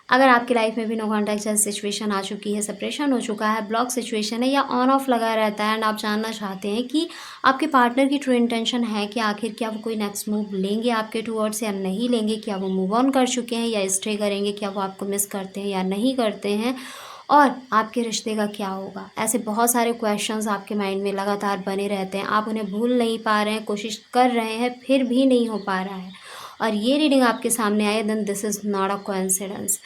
अगर आपकी लाइफ में भी नो कॉन्टैक्ट जैसी सिचुएशन आ चुकी है, सेपरेशन हो चुका है, ब्लॉक सिचुएशन है या ऑन ऑफ लगा रहता है एंड आप जानना चाहते हैं कि आपके पार्टनर की ट्रू इंटेंशन है कि आखिर क्या वो कोई नेक्स्ट मूव लेंगे आपके टूवर्ड्स या नहीं लेंगे, क्या वो मूव ऑन कर चुके हैं या स्टे करेंगे, क्या वो आपको मिस करते हैं या नहीं करते हैं, और आपके रिश्ते का क्या होगा। ऐसे बहुत सारे क्वेश्चंस आपके माइंड में लगातार बने रहते हैं, आप उन्हें भूल नहीं पा रहे हैं, कोशिश कर रहे हैं फिर भी नहीं हो पा रहा है, और ये रीडिंग आपके सामने आए, then this is not a coincidence.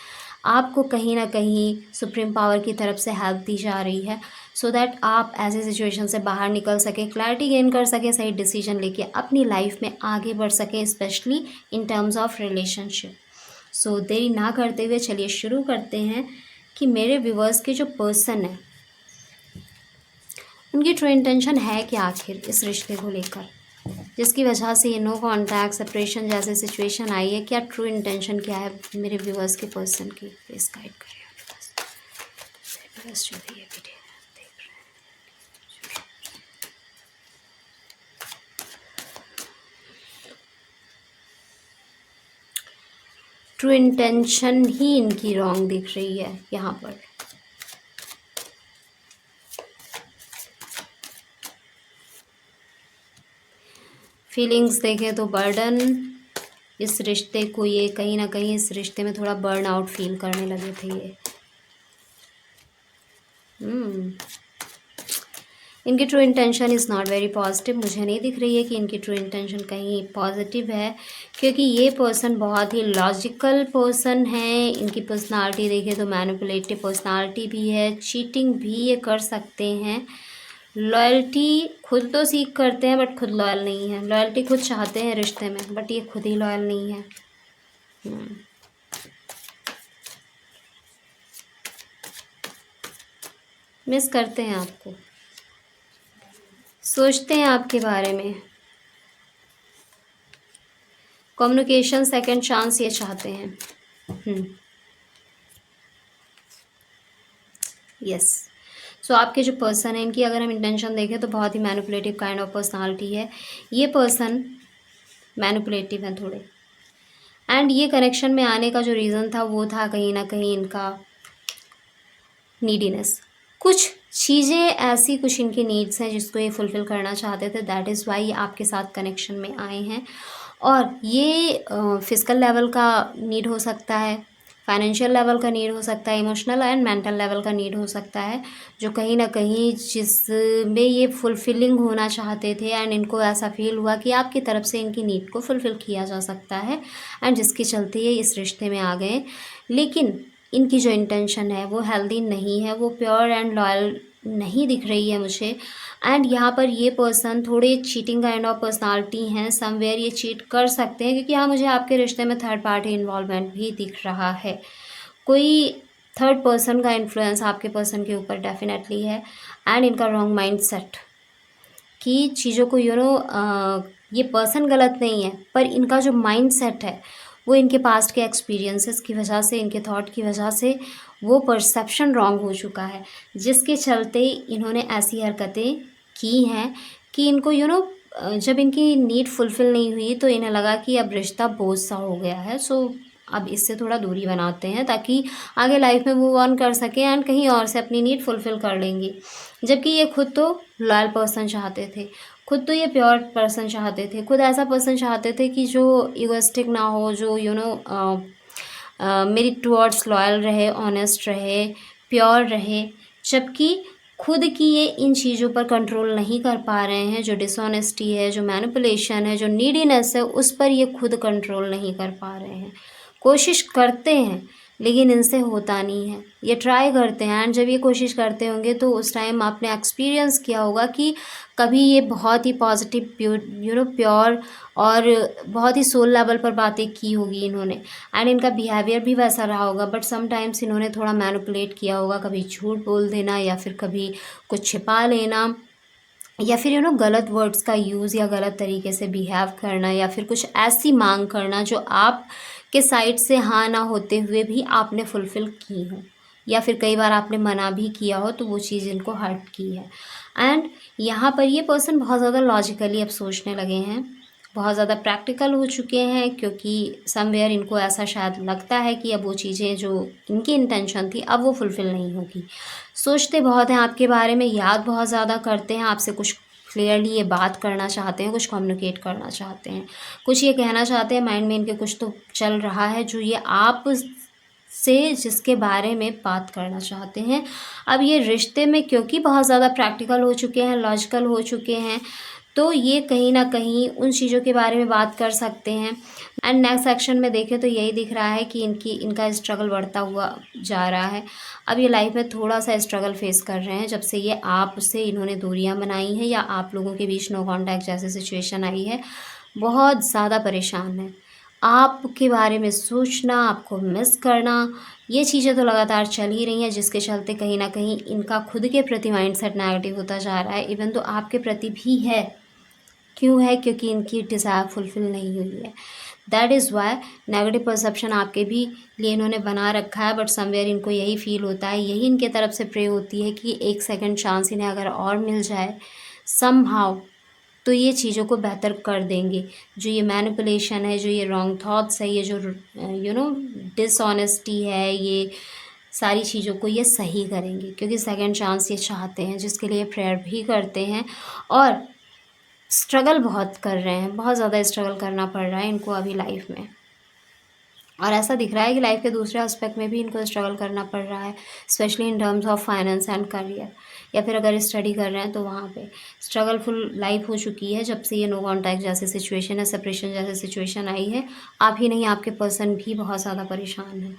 आपको कहीं ना कहीं सुप्रीम पावर की तरफ से हेल्प दी जा रही है सो दैट आप ऐसे सिचुएशन से बाहर निकल सकें, क्लैरिटी गेन कर सकें, सही डिसीजन लेके अपनी लाइफ में आगे बढ़ सकें, specially in terms of relationship. So देरी ना करते हुए चलिए शुरू करते हैं कि मेरे व्यूवर्स के जो पर्सन है उनकी ट्रू इंटेंशन है क्या आखिर इस रिश्ते को लेकर, जिसकी वजह से ये नो कॉन्टैक्ट सेपरेशन जैसे सिचुएशन आई है। क्या ट्रू इंटेंशन क्या है मेरे व्यूवर्स के पर्सन की, प्लीज गाइड करिए व्यूवर्स जो भी ये वीडियो देख रहे हैं। ट्रू इंटेंशन ही इनकी रॉन्ग दिख रही है यहाँ पर। फीलिंग्स देखें तो बर्डन, इस रिश्ते को ये कहीं ना कहीं इस रिश्ते में थोड़ा बर्न आउट फील करने लगे थे ये। इनकी true intention is not very positive. मुझे नहीं दिख रही है कि इनकी ट्रू इंटेंशन कहीं पॉजिटिव है, क्योंकि ये पर्सन बहुत ही लॉजिकल पर्सन है। इनकी पर्सनालिटी देखें तो मैनिपुलेटिव पर्सनालिटी भी है, चीटिंग भी ये कर सकते हैं। लॉयल्टी खुद तो सीख करते हैं बट खुद लॉयल नहीं है। लॉयल्टी खुद चाहते हैं रिश्ते में बट ये खुद ही लॉयल नहीं है। मिस करते हैं आपको, सोचते हैं आपके बारे में। कम्युनिकेशन सेकंड चांस ये चाहते हैं। यस। सो आपके जो पर्सन है इनकी अगर हम इंटेंशन देखें तो बहुत ही मैनिपुलेटिव काइंड ऑफ पर्सनालिटी है। ये पर्सन मैनिपुलेटिव है थोड़े, एंड ये कनेक्शन में आने का जो रीज़न था वो था कहीं ना कहीं इनका नीडीनेस। कुछ चीज़ें ऐसी, कुछ इनकी नीड्स हैं जिसको ये फुलफ़िल करना चाहते थे, दैट इज़ वाई ये आपके साथ कनेक्शन में आए हैं। और ये फिजिकल लेवल का नीड हो सकता है, फाइनेंशियल लेवल का नीड हो सकता है, इमोशनल एंड मेंटल लेवल का नीड हो सकता है, जो कहीं ना कहीं जिसमें ये फुलफिलिंग होना चाहते थे एंड इनको ऐसा फील हुआ कि आपकी तरफ से इनकी नीड को फुलफ़िल किया जा सकता है, एंड जिसके चलते ये इस रिश्ते में आ गए। लेकिन इनकी जो इंटेंशन है वो हेल्दी नहीं है, वो प्योर एंड लॉयल नहीं दिख रही है मुझे। एंड यहाँ पर ये पर्सन थोड़े चीटिंग काइंड ऑफ पर्सनालिटी हैं, समवेयर ये चीट कर सकते हैं, क्योंकि यहाँ मुझे आपके रिश्ते में थर्ड पार्टी इन्वॉल्वमेंट भी दिख रहा है। कोई थर्ड पर्सन का इन्फ्लुएंस आपके पर्सन के ऊपर डेफिनेटली है, एंड इनका रॉन्ग माइंड सेट कि चीज़ों को ये पर्सन गलत नहीं है, पर इनका जो माइंड सेट है वो इनके पास्ट के एक्सपीरियंसेस की वजह से, इनके थॉट की वजह से वो परसेप्शन रॉन्ग हो चुका है, जिसके चलते इन्होंने ऐसी हरकतें की हैं कि इनको जब इनकी नीड फुलफ़िल नहीं हुई तो इन्हें लगा कि अब रिश्ता बोझ सा हो गया है। सो अब इससे थोड़ा दूरी बनाते हैं ताकि आगे लाइफ में मूव ऑन कर सकें एंड कहीं और से अपनी नीड फुलफ़िल कर लेंगे। जबकि ये खुद तो लॉयल पर्सन चाहते थे, खुद तो ये प्योर पर्सन चाहते थे, खुद ऐसा पर्सन चाहते थे कि जो इगोइस्टिक ना हो, जो मेरी टुवर्ड्स लॉयल रहे, ऑनेस्ट रहे, प्योर रहे। जबकि खुद की ये इन चीज़ों पर कंट्रोल नहीं कर पा रहे हैं, जो डिसऑनेस्टी है, जो मैनिपुलेशन है, जो नीडीनेस है, उस पर ये खुद कंट्रोल नहीं कर पा रहे हैं। कोशिश करते हैं लेकिन इनसे होता नहीं है, ये ट्राई करते हैं, एंड जब ये कोशिश करते होंगे तो उस टाइम आपने एक्सपीरियंस किया होगा कि कभी ये बहुत ही पॉजिटिव प्योर और बहुत ही सोल लेवल पर बातें की होगी इन्होंने, एंड इनका बिहेवियर भी वैसा रहा होगा, बट समटाइम्स इन्होंने थोड़ा मैनिपुलेट किया होगा, कभी झूठ बोल देना या फिर कभी कुछ छिपा लेना, या फिर गलत वर्ड्स का यूज़ या गलत तरीके से बिहेव करना, या फिर कुछ ऐसी मांग करना जो आप के साइड से हाँ ना होते हुए भी आपने फुलफ़िल की हो, या फिर कई बार आपने मना भी किया हो तो वो चीज़ इनको हर्ट की है। एंड यहाँ पर ये पर्सन बहुत ज़्यादा लॉजिकली अब सोचने लगे हैं, बहुत ज़्यादा प्रैक्टिकल हो चुके हैं, क्योंकि समवेयर इनको ऐसा शायद लगता है कि अब वो चीज़ें जो इनकी इंटेंशन थी अब वो फुलफ़िल नहीं होगी। सोचते बहुत हैं आपके बारे में, याद बहुत ज़्यादा करते हैं, आपसे कुछ क्लियरली ये बात करना चाहते हैं, कुछ कम्युनिकेट करना चाहते हैं, कुछ ये कहना चाहते हैं, माइंड में इनके कुछ तो चल रहा है जो ये आप से जिसके बारे में बात करना चाहते हैं। अब ये रिश्ते में क्योंकि बहुत ज़्यादा प्रैक्टिकल हो चुके हैं, लॉजिकल हो चुके हैं, तो ये कहीं ना कहीं उन चीज़ों के बारे में बात कर सकते हैं। एंड नेक्स्ट सेक्शन में देखें तो यही दिख रहा है कि इनका स्ट्रगल बढ़ता हुआ जा रहा है। अब ये लाइफ में थोड़ा सा स्ट्रगल फेस कर रहे हैं जब से ये आपसे इन्होंने दूरियां बनाई हैं या आप लोगों के बीच नो कांटेक्ट जैसी सिचुएशन आई है। बहुत ज़्यादा परेशान है, आपके बारे में सोचना, आपको मिस करना, ये चीज़ें तो लगातार चल ही रही हैं, जिसके चलते कहीं ना कहीं इनका खुद के प्रति माइंडसेट नेगेटिव होता जा रहा है। इवन तो आपके प्रति भी है, क्यों है? क्योंकि इनकी डिज़ायर फुलफ़िल नहीं हुई है। That is why negative perception आपके भी लिए इन्होंने बना रखा है, बट समवेयर इनको यही फील होता है, यही इनके तरफ से प्रे होती है कि एक सेकंड चांस इन्हें अगर और मिल जाए समहाउ, तो ये चीज़ों को बेहतर कर देंगे। जो ये मैनिपुलेशन है, जो ये रॉन्ग थॉट्स है, ये जो डिसऑनेस्टी है, ये सारी चीज़ों को ये सही करेंगे, क्योंकि सेकंड चांस ये चाहते हैं, जिसके लिए प्रेयर भी करते हैं। और स्ट्रगल बहुत कर रहे हैं, बहुत ज़्यादा स्ट्रगल करना पड़ रहा है इनको अभी लाइफ में। और ऐसा दिख रहा है कि लाइफ के दूसरे एस्पेक्ट में भी इनको स्ट्रगल करना पड़ रहा है, specially in terms of finance and career, या फिर अगर स्टडी कर रहे हैं तो वहाँ पे स्ट्रगलफुल लाइफ हो चुकी है जब से ये नो कॉन्टैक्ट जैसी सिचुएशन है, सेपरेशन जैसी सिचुएशन आई है। आप ही नहीं, आपके पर्सन भी बहुत ज़्यादा परेशान है।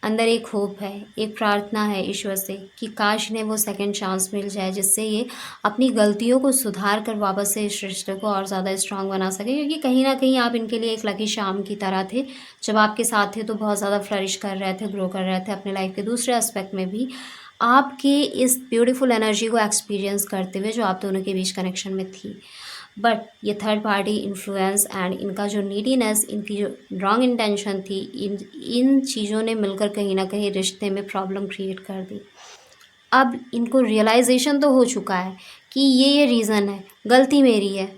अंदर एक होप है, एक प्रार्थना है ईश्वर से कि काश इन्हें वो सेकंड चांस मिल जाए, जिससे ये अपनी गलतियों को सुधार कर वापस से इस रिश्ते को और ज़्यादा स्ट्रांग बना सके। क्योंकि कहीं ना कहीं आप इनके लिए एक लकी शाम की तरह थे, जब आपके साथ थे तो बहुत ज़्यादा फ्लरिश कर रहे थे, ग्रो कर रहे थे अपने लाइफ के दूसरे एस्पेक्ट में भी, आपके इस ब्यूटीफुल एनर्जी को एक्सपीरियंस करते हुए जो आप दोनों के बीच कनेक्शन में थी। बट ये थर्ड पार्टी इन्फ्लुएंस एंड इनका जो नीडीनेस, इनकी जो रॉन्ग इंटेंशन थी, इन चीज़ों ने मिलकर कहीं ना कहीं रिश्ते में प्रॉब्लम क्रिएट कर दी। अब इनको रियलाइजेशन तो हो चुका है कि ये रीज़न है, गलती मेरी है,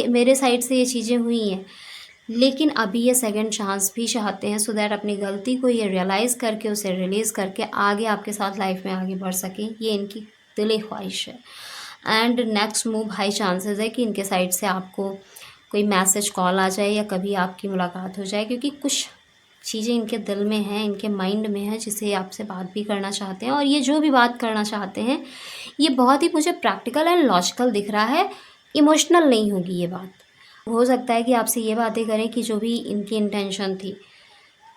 मेरे साइड से ये चीज़ें हुई हैं, लेकिन अभी ये सेकंड चांस भी चाहते हैं, सो दैट अपनी गलती को ये रियलाइज़ करके उसे रिलीज़ करके आगे आपके साथ लाइफ में आगे बढ़ सकें। ये इनकी दिली ख्वाहिश है। And next move high chances है कि इनके साइड से आपको कोई मैसेज, कॉल आ जाए या कभी आपकी मुलाकात हो जाए, क्योंकि कुछ चीज़ें इनके दिल में हैं, इनके माइंड में है, जिसे आपसे बात भी करना चाहते हैं। और ये जो भी बात करना चाहते हैं ये बहुत ही मुझे प्रैक्टिकल एंड लॉजिकल दिख रहा है, इमोशनल नहीं होगी ये बात। हो सकता है कि आपसे ये बातें करें कि जो भी इनकी इंटेंशन थी,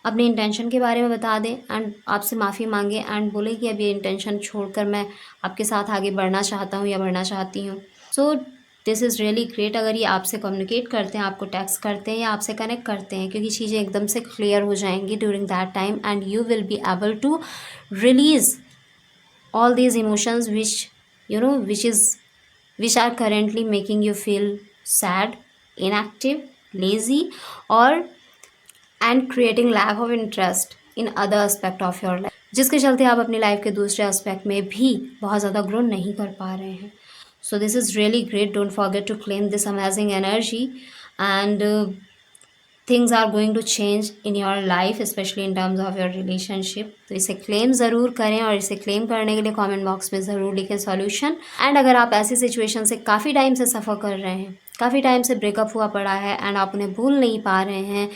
अपने इंटेंशन के बारे में बता दें एंड आपसे माफ़ी मांगे एंड बोले कि अब ये इंटेंशन छोड़कर मैं आपके साथ आगे बढ़ना चाहता हूँ या बढ़ना चाहती हूँ। सो दिस इज़ रियली ग्रेट अगर ये आपसे कम्युनिकेट करते हैं, आपको टेक्स्ट करते हैं या आपसे कनेक्ट करते हैं, क्योंकि चीज़ें एकदम से क्लियर हो जाएंगी during that time and you will be able to release all these emotions which are currently making you feel sad, inactive, lazy, or and creating lack of interest in other aspect of your life, जिसके चलते आप अपनी life के दूसरे aspect में भी बहुत ज़्यादा ग्रो नहीं कर पा रहे हैं। So this is really great, don't forget to claim this amazing energy and things are going to change in your life, specially in terms of your relationship. तो इसे क्लेम ज़रूर करें और इसे क्लेम करने के लिए कमेंट बॉक्स में ज़रूर लिखें सॉल्यूशन। एंड अगर आप ऐसी सिचुएशन से काफ़ी टाइम से सफ़र कर रहे हैं, काफ़ी टाइम से ब्रेकअप हुआ पड़ा है एंड आप उन्हें भूल नहीं पा रहे हैं,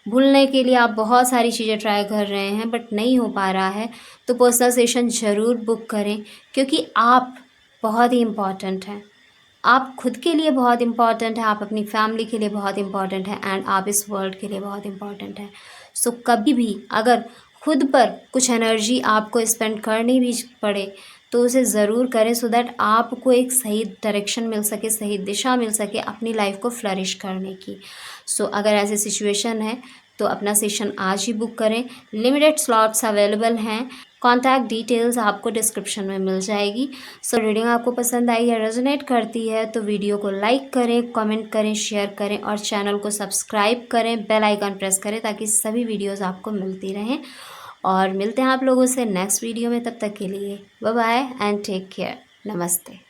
भूलने के लिए आप बहुत सारी चीज़ें ट्राई कर रहे हैं बट नहीं हो पा रहा है, तो पर्सनल सेशन ज़रूर बुक करें, क्योंकि आप बहुत ही इम्पॉर्टेंट हैं। आप खुद के लिए बहुत इम्पॉर्टेंट है, आप अपनी फैमिली के लिए बहुत इम्पॉर्टेंट है एंड आप इस वर्ल्ड के लिए बहुत इम्पॉर्टेंट है। सो कभी भी अगर खुद पर कुछ एनर्जी आपको स्पेंड करनी भी पड़े तो उसे ज़रूर करें, सो दैट आपको एक सही डायरेक्शन मिल सके, सही दिशा मिल सके अपनी लाइफ को फ्लरिश करने की। सो अगर ऐसी सिचुएशन है तो अपना सेशन आज ही बुक करें, लिमिटेड स्लॉट्स अवेलेबल हैं, कॉन्टैक्ट डिटेल्स आपको डिस्क्रिप्शन में मिल जाएगी। सो रीडिंग आपको पसंद आई है, रेजोनेट करती है तो वीडियो को लाइक करें, कमेंट करें, शेयर करें और चैनल को सब्सक्राइब करें, बेल आइकन प्रेस करें ताकि सभी वीडियोस आपको मिलती रहें। और मिलते हैं आप लोगों से नेक्स्ट वीडियो में, तब तक के लिए bye bye and take care, नमस्ते।